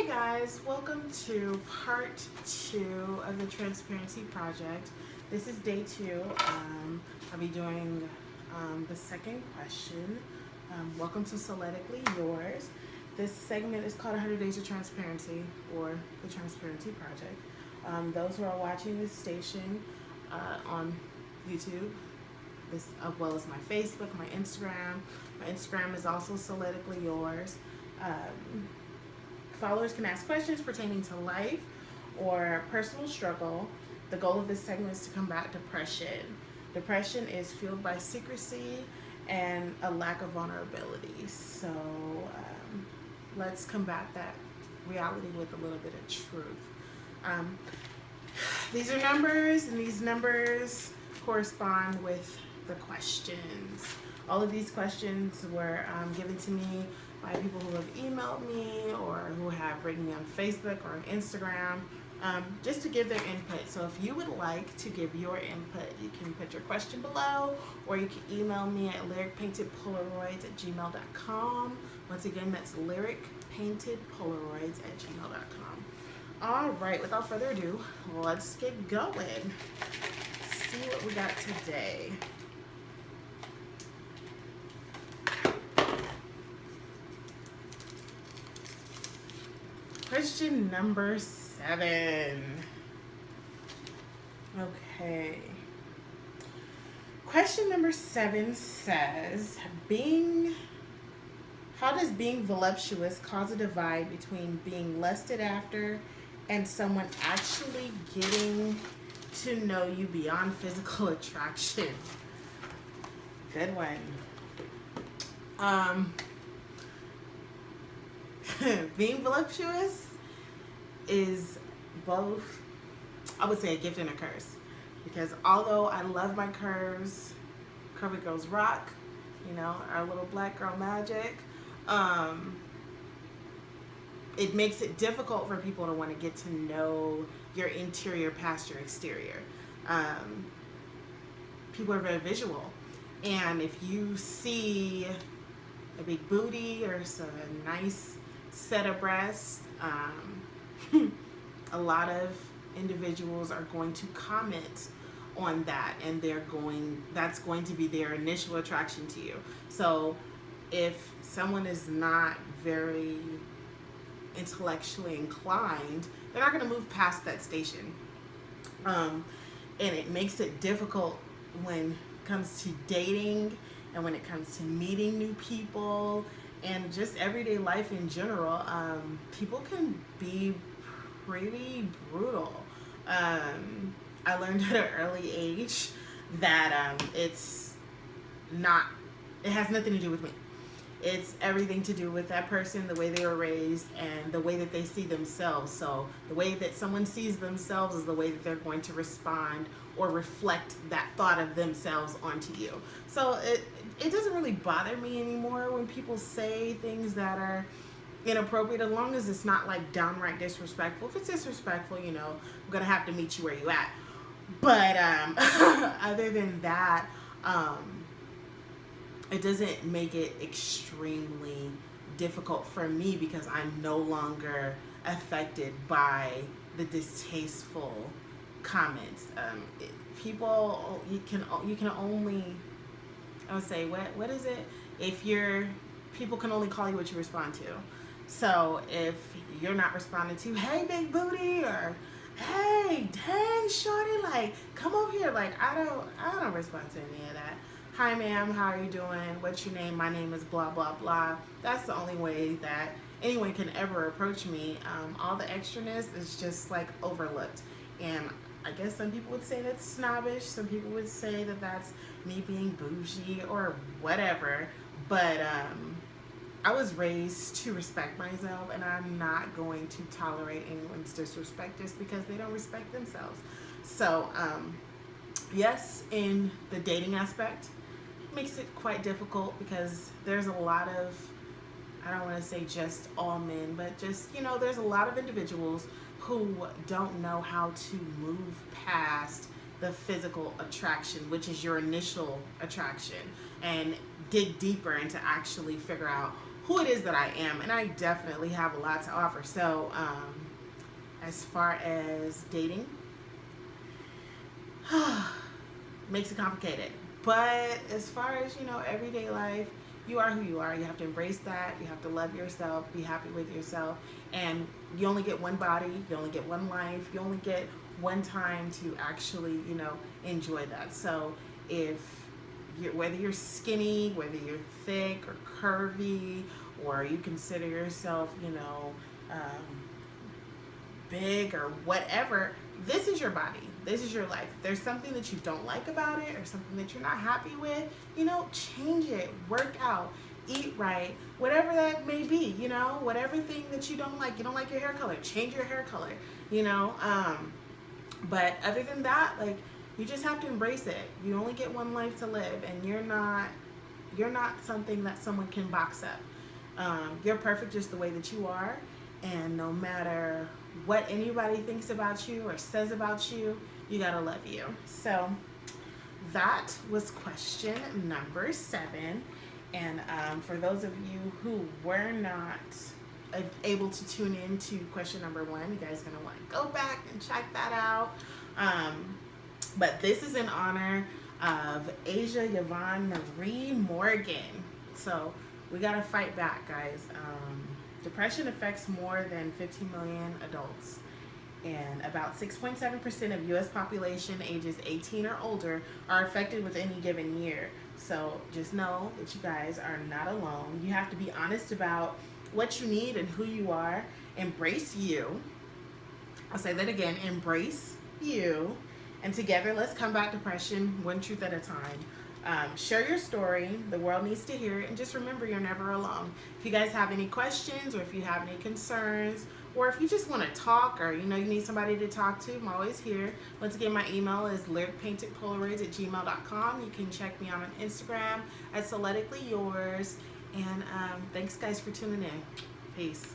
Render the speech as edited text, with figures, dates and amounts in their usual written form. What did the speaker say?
Guys, welcome to part 2 of the Transparency Project. This is day 2. I'll be doing the second question. Welcome to Soletically Yours. This segment is called 100 Days of Transparency, or the Transparency Project. Those who are watching this station on YouTube, as well as my Facebook, my Instagram. My Instagram is also Soletically Yours. Followers can ask questions pertaining to life or personal struggle. The goal of this segment is to combat depression. Depression is fueled by secrecy and a lack of vulnerability. So let's combat that reality with a little bit of truth. These are numbers, and these numbers correspond with the questions. All of these questions were given to me by people who have emailed me or who have written me on Facebook or on Instagram, just to give their input. So if you would like to give your input, you can put your question below, or you can email me at lyricpaintedpolaroids@gmail.com. Once again, that's lyricpaintedpolaroids@gmail.com. All right, without further ado, let's get going. See what we got today. Question number 7. Okay. Question number 7 says, how does being voluptuous cause a divide between being lusted after and someone actually getting to know you beyond physical attraction? Good one. Being voluptuous is both, I would say, a gift and a curse. Because although I love my curves, curvy girls rock, our little black girl magic, it makes it difficult for people to want to get to know your interior past your exterior. People are very visual. And if you see a big booty or some nice set of breasts, a lot of individuals are going to comment on that, and that's going to be their initial attraction to you. So if someone is not very intellectually inclined, they're not going to move past that station. And it makes it difficult when it comes to dating and when it comes to meeting new people and just everyday life in general. People can be pretty brutal. I learned at an early age that it has nothing to do with me. It's everything to do with that person, the way they were raised, and the way that they see themselves. So the way that someone sees themselves is the way that they're going to respond or reflect that thought of themselves onto you. So it doesn't really bother me anymore when people say things that are inappropriate, as long as it's not like downright disrespectful. If it's disrespectful, I'm gonna have to meet you where you at. But other than that, it doesn't make it extremely difficult for me because I'm no longer affected by the distasteful comments. People, you can only, I would say, what is it? People can only call you what you respond to. So if you're not responding to, hey, big booty, or hey, dang, shorty, like, come over here, like, I don't respond to any of that. Hi, ma'am, how are you doing? What's your name? My name is blah, blah, blah. That's the only way that anyone can ever approach me. All the extraness is just like overlooked. And I guess some people would say that's snobbish. Some people would say that that's me being bougie or whatever. But I was raised to respect myself, and I'm not going to tolerate anyone's disrespect just because they don't respect themselves. So, yes, in the dating aspect, it makes it quite difficult because there's a lot of, I don't want to say just all men, but just, there's a lot of individuals who don't know how to move past the physical attraction, which is your initial attraction, and dig deeper and to actually figure out who it is that I am, and I definitely have a lot to offer. So, as far as dating, makes it complicated. But as far as, everyday life, you are who you are. You have to embrace that. You have to love yourself, be happy with yourself. And you only get one body, you only get one life, you only get one time to actually, enjoy that. So if whether you're skinny, whether you're thick or curvy, or you consider yourself, big or whatever, this is your body. This is your life. If there's something that you don't like about it or something that you're not happy with, change it, work out, eat right, whatever that may be, whatever thing that you don't like your hair color, change your hair color, but other than that, you just have to embrace it. You only get one life to live, and you're not something that someone can box up. You're perfect just the way that you are, and no matter what anybody thinks about you or says about you, you gotta love you. So that was question number 7. And for those of you who were not able to tune in to question number 1, you guys are gonna want to go back and check that out. But this is in honor of Asia Yvonne Marie Morgan. So we gotta fight back, guys. Depression affects more than 15 million adults, and about 6.7% of U.S. population ages 18 or older are affected with any given year. So just know that you guys are not alone. You have to be honest about what you need and who you are. Embrace you. I'll say that again, embrace you. And together, let's combat depression one truth at a time. Share your story. The world needs to hear it. And just remember, you're never alone. If you guys have any questions, or if you have any concerns, or if you just want to talk, or you need somebody to talk to, I'm always here. Once again, my email is lyricpaintedpolaroids@gmail.com. You can check me out on Instagram at Soletically Yours. And thanks, guys, for tuning in. Peace.